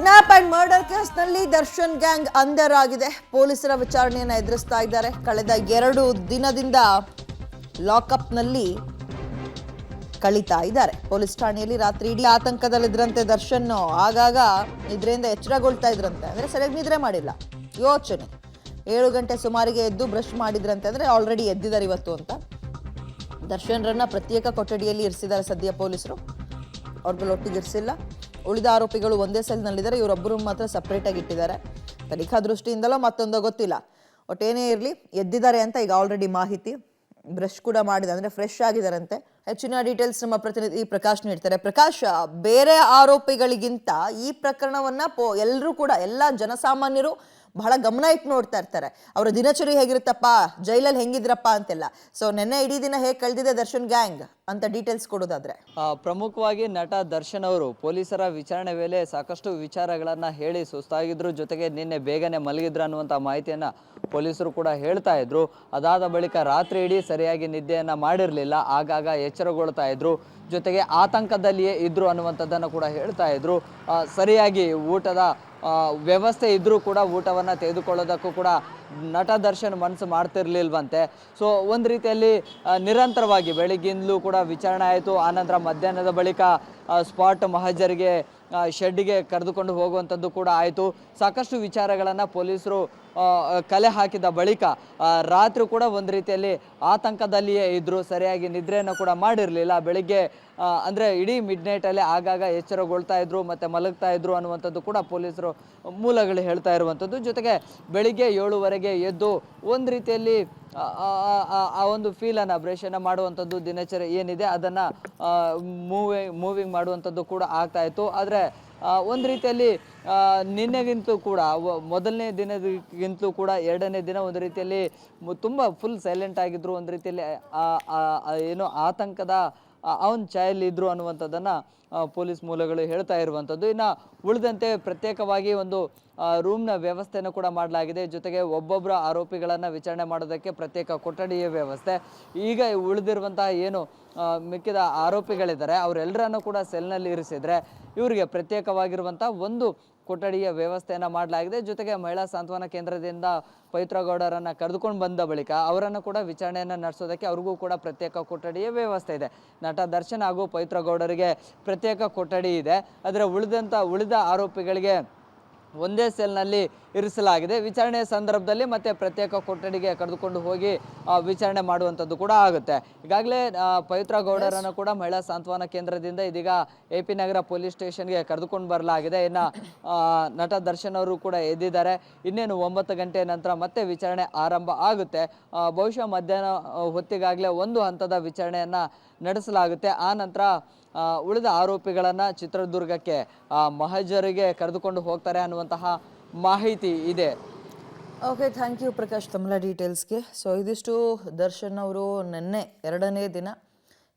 Kidnap and murder ಕೇಸ್ನಲ್ಲಿ Darshan gang under ಆಗಿದೆ. ಪೊಲೀಸರ ವಿಚಾರಣೆಯನ್ನು ಎದುರಿಸ್ತಾ ಇದ್ದಾರೆ. ಕಳೆದ 2 ದಿನದಿಂದ ಲಾಕಪ್ನಲ್ಲಿ ಕಳೀತಾ ಇದ್ದಾರೆ. ಪೊಲೀಸ್ ಠಾಣೆಯಲ್ಲಿ ರಾತ್ರಿ ಇಡೀ ಆತಂಕದಲ್ಲಿದ್ರಂತೆ ದರ್ಶನ್. ಆಗಾಗ ನಿದ್ರೆಯಿಂದ ಎಚ್ಚರಗೊಳ್ತಾ ಇದ್ರಂತೆ. ಅಂದರೆ ಸರಿಯಾಗಿ ನಿದ್ರೆ ಮಾಡಿಲ್ಲ, ಯೋಚನೆ. 7 ಗಂಟೆ ಸುಮಾರಿಗೆ ಎದ್ದು ಬ್ರಷ್ ಮಾಡಿದ್ರಂತೆ. ಅಂದರೆ ಆಲ್ರೆಡಿ ಎದ್ದಿದ್ದಾರೆ ಇವತ್ತು ಅಂತ. ದರ್ಶನ್ರನ್ನ ಪ್ರತ್ಯೇಕ ಕೊಠಡಿಯಲ್ಲಿ ಇರಿಸಿದ್ದಾರೆ ಸದ್ಯ ಪೊಲೀಸರು. ಅವ್ರಗಳ ಒಟ್ಟಿಗೆ ಇರಿಸಿಲ್ಲ. ಉಳಿದ ಆರೋಪಿಗಳು ಒಂದೇ ಸೆಲ್ನಲ್ಲಿದ್ದಾರೆ. ಇವರೊಬ್ಬರು ಮಾತ್ರ ಸಪ್ರೇಟ್ ಆಗಿ ಇಟ್ಟಿದ್ದಾರೆ. ತನಿಖಾ ದೃಷ್ಟಿಯಿಂದಲೋ ಮತ್ತೊಂದೋ ಗೊತ್ತಿಲ್ಲ. ಒಟ್ಟೇನೇ ಇರಲಿ, ಎದ್ದಿದ್ದಾರೆ ಅಂತ ಈಗ ಆಲ್ರೆಡಿ ಮಾಹಿತಿ. ಬ್ರಷ್ ಕೂಡ ಮಾಡಿದೆ, ಅಂದರೆ ಫ್ರೆಶ್ ಆಗಿದ್ದಾರಂತೆ. ಹೆಚ್ಚಿನ ಡೀಟೇಲ್ಸ್ ನಮ್ಮ ಪ್ರತಿನಿಧಿ ಪ್ರಕಾಶ್ ನೀಡ್ತಾರೆ. ಪ್ರಕಾಶ್, ಬೇರೆ ಆರೋಪಿಗಳಿಗಿಂತ ಈ ಪ್ರಕರಣವನ್ನ ಎಲ್ಲರೂ ಕೂಡ, ಎಲ್ಲ ಜನಸಾಮಾನ್ಯರು ಬಹಳ ಗಮನ ಇಟ್ಟು ನೋಡ್ತಾ ಇರ್ತಾರೆ. ಅವರ ದಿನಚರಿ ಹೇಗಿರುತ್ತಪ್ಪ, ಜೈಲಲ್ಲಿ ಹೆಂಗಿದ್ರಪ್ಪ ಅಂತೆಲ್ಲ. ಸೊ ನೆನ್ನೆ ಇಡೀ ದಿನ ಹೇಗೆ ಕಳೆದಿದೆ ದರ್ಶನ್ ಗ್ಯಾಂಗ್ ಅಂತ ಡೀಟೇಲ್ಸ್ ಕೊಡೋದಾದ್ರೆ? ಪ್ರಮುಖವಾಗಿ ನಟ ದರ್ಶನ್ ಅವರು ಪೊಲೀಸರ ವಿಚಾರಣೆ ವೇಳೆ ಸಾಕಷ್ಟು ವಿಚಾರಗಳನ್ನ ಹೇಳಿ ಸುಸ್ತಾಗಿದ್ರು. ಜೊತೆಗೆ ನಿನ್ನೆ ಬೇಗನೆ ಮಲಗಿದ್ರು ಅನ್ನುವಂಥ ಮಾಹಿತಿಯನ್ನ ಪೊಲೀಸರು ಕೂಡ ಹೇಳ್ತಾ ಇದ್ರು. ಅದಾದ ಬಳಿಕ ರಾತ್ರಿ ಇಡೀ ಸರಿಯಾಗಿ ನಿದ್ದೆಯನ್ನ ಮಾಡಿರಲಿಲ್ಲ. ಆಗಾಗ ಎಚ್ಚರಗೊಳ್ತಾ ಇದ್ರು. ಜೊತೆಗೆ ಆತಂಕದಲ್ಲಿಯೇ ಇದ್ರು ಅನ್ನುವಂಥದ್ದನ್ನು ಕೂಡ ಹೇಳ್ತಾ ಇದ್ರು. ಸರಿಯಾಗಿ ಊಟದ ವ್ಯವಸ್ಥೆ ಇದ್ರೂ ಕೂಡ ಊಟವನ್ನು ತೆಗೆದುಕೊಳ್ಳೋದಕ್ಕೂ ಕೂಡ ನಟ ದರ್ಶನ್ ಮನಸ್ಸು ಮಾಡ್ತಿರ್ಲಿಲ್ವಂತೆ. ಸೊ ಒಂದು ರೀತಿಯಲ್ಲಿ ನಿರಂತರವಾಗಿ ಬೆಳಿಗ್ಗಿಂದಲೂ ಕೂಡ ವಿಚಾರಣೆ ಆಯಿತು. ಆನಂತರ ಮಧ್ಯಾಹ್ನದ ಬಳಿಕ ಸ್ಪಾಟ್ ಮಹಜರಿಗೆ ಶೆಡ್ಗೆ ಕರೆದುಕೊಂಡು ಹೋಗುವಂಥದ್ದು ಕೂಡ ಆಯಿತು. ಸಾಕಷ್ಟು ವಿಚಾರಗಳನ್ನು ಪೊಲೀಸರು ಕಲೆ ಹಾಕಿದ ಬಳಿಕ ರಾತ್ರಿ ಕೂಡ ಒಂದು ರೀತಿಯಲ್ಲಿ ಆತಂಕದಲ್ಲಿಯೇ ಇದ್ದರು. ಸರಿಯಾಗಿ ನಿದ್ರೆಯನ್ನು ಕೂಡ ಮಾಡಿರಲಿಲ್ಲ. ಬೆಳಿಗ್ಗೆ ಅಂದರೆ ಇಡೀ ಮಿಡ್ನೈಟಲ್ಲಿ ಆಗಾಗ ಎಚ್ಚರಗೊಳ್ತಾ ಇದ್ರು ಮತ್ತು ಮಲಗ್ತಾ ಇದ್ರು ಅನ್ನುವಂಥದ್ದು ಕೂಡ ಪೊಲೀಸರು ಮೂಲಗಳು ಹೇಳ್ತಾ ಇರುವಂಥದ್ದು. ಜೊತೆಗೆ ಬೆಳಿಗ್ಗೆ 7:15 ಎದ್ದು ಒಂದು ರೀತಿಯಲ್ಲಿ ಆ ಒಂದು ಫೀಲನ್ನು ಬ್ರಷನ್ನು ಮಾಡುವಂಥದ್ದು, ದಿನಚರಿ ಏನಿದೆ ಅದನ್ನು ಮೂವಿಂಗ್ ಮಾಡುವಂಥದ್ದು ಕೂಡ ಆಗ್ತಾ ಇತ್ತು. ಆದರೆ ಒಂದು ರೀತಿಯಲ್ಲಿ ನಿನ್ನೆಗಿಂತಲೂ ಕೂಡ ಮೊದಲನೇ ದಿನದಕ್ಕಿಂತಲೂ ಕೂಡ 2ನೇ ದಿನ ಒಂದು ರೀತಿಯಲ್ಲಿ ತುಂಬ ಫುಲ್ ಸೈಲೆಂಟ್ ಆಗಿದ್ರು. ಒಂದು ರೀತಿಯಲ್ಲಿ ಏನು ಆತಂಕದ ಅವನ ಛಾಯಲ್ಲಿ ಇದ್ರು ಅನ್ನುವಂಥದ್ದನ್ನು ಪೊಲೀಸ್ ಮೂಲಗಳು ಹೇಳ್ತಾ ಇರುವಂಥದ್ದು. ಇನ್ನು ಉಳಿದಂತೆ ಪ್ರತ್ಯೇಕವಾಗಿ ಒಂದು ರೂಮ್ನ ವ್ಯವಸ್ಥೆಯನ್ನು ಕೂಡ ಮಾಡಲಾಗಿದೆ. ಜೊತೆಗೆ ಒಬ್ಬೊಬ್ಬರ ಆರೋಪಿಗಳನ್ನು ವಿಚಾರಣೆ ಮಾಡೋದಕ್ಕೆ ಪ್ರತ್ಯೇಕ ಕೊಠಡಿಯ ವ್ಯವಸ್ಥೆ. ಈಗ ಉಳಿದಿರುವಂತಹ ಏನು ಮಿಕ್ಕಿದ ಆರೋಪಿಗಳಿದ್ದಾರೆ ಅವರೆಲ್ಲರನ್ನೂ ಕೂಡ ಸೆಲ್ನಲ್ಲಿ ಇರಿಸಿದರೆ ಇವರಿಗೆ ಪ್ರತ್ಯೇಕವಾಗಿರುವಂಥ ಒಂದು ಕೊಠಡಿಯ ವ್ಯವಸ್ಥೆಯನ್ನು ಮಾಡಲಾಗಿದೆ. ಜೊತೆಗೆ ಮಹಿಳಾ ಸಾಂತ್ವನ ಕೇಂದ್ರದಿಂದ ಪವಿತ್ರ ಗೌಡರನ್ನು ಕರೆದುಕೊಂಡು ಬಂದ ಬಳಿಕ ಅವರನ್ನು ಕೂಡ ವಿಚಾರಣೆಯನ್ನು ನಡೆಸೋದಕ್ಕೆ ಅವ್ರಿಗೂ ಕೂಡ ಪ್ರತ್ಯೇಕ ಕೊಠಡಿಯ ವ್ಯವಸ್ಥೆ ಇದೆ. ನಟ ದರ್ಶನ್ ಹಾಗೂ ಪವಿತ್ರ ಗೌಡರಿಗೆ ಪ್ರತ್ಯೇಕ ಕೊಠಡಿ ಇದೆ. ಆದರೆ ಉಳಿದ ಆರೋಪಿಗಳಿಗೆ ಒಂದೇ ಸೆಲ್ನಲ್ಲಿ ಇರಿಸಲಾಗಿದೆ. ವಿಚಾರಣೆಯ ಸಂದರ್ಭದಲ್ಲಿ ಮತ್ತೆ ಪ್ರತ್ಯೇಕ ಕೊಠಡಿಗೆ ಕರೆದುಕೊಂಡು ಹೋಗಿ ವಿಚಾರಣೆ ಮಾಡುವಂಥದ್ದು ಕೂಡ ಆಗುತ್ತೆ. ಈಗಾಗಲೇ ಪವಿತ್ರ ಗೌಡರನ್ನು ಕೂಡ ಮಹಿಳಾ ಸಾಂತ್ವನ ಕೇಂದ್ರದಿಂದ ಇದೀಗ AP ನಗರ ಪೊಲೀಸ್ ಸ್ಟೇಷನ್ಗೆ ಕರೆದುಕೊಂಡು ಬರಲಾಗಿದೆ. ಇನ್ನು ನಟ ದರ್ಶನ್ ಅವರು ಕೂಡ ಎದ್ದಿದ್ದಾರೆ. ಇನ್ನೇನು 9 ಗಂಟೆ ನಂತರ ಮತ್ತೆ ವಿಚಾರಣೆ ಆರಂಭ ಆಗುತ್ತೆ. ಬಹುಶಃ ಮಧ್ಯಾಹ್ನ ಹೊತ್ತಿಗಾಗಲೇ ಒಂದು ಹಂತದ ವಿಚಾರಣೆಯನ್ನು ನಡೆಸಲಾಗುತ್ತೆ. ಆ ನಂತರ ಉಳಿದ ಆರೋಪಿಗಳನ್ನು ಚಿತ್ರದುರ್ಗಕ್ಕೆ ಮಹಜರಿಗೆ ಕರೆದುಕೊಂಡು ಹೋಗ್ತಾರೆ ಅನ್ನುವಂತಹ ಮಾಹಿತಿ ಇದೆ. ಓಕೆ, ಥ್ಯಾಂಕ್ ಯು ಪ್ರಕಾಶ್ ತಮ್ಮೆಲ್ಲ ಡೀಟೇಲ್ಸ್ಗೆ. ಸೊ ಇದಿಷ್ಟು ದರ್ಶನ್ ಅವರು ನಿನ್ನೆ 2ನೇ ದಿನ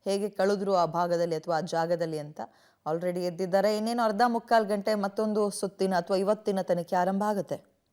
ಹೇಗೆ ಕಳೆದ್ರು ಆ ಭಾಗದಲ್ಲಿ ಅಥವಾ ಆ ಜಾಗದಲ್ಲಿ ಅಂತ. ಆಲ್ರೆಡಿ ಎದ್ದಿದ್ದಾರೆ. ಇನ್ನೇನು ಅರ್ಧ ಮುಕ್ಕಾಲು ಗಂಟೆ ಮತ್ತೊಂದು ಸುತ್ತಿನ ಅಥವಾ ಇವತ್ತಿನ ತನಿಖೆ ಆರಂಭ ಆಗುತ್ತೆ.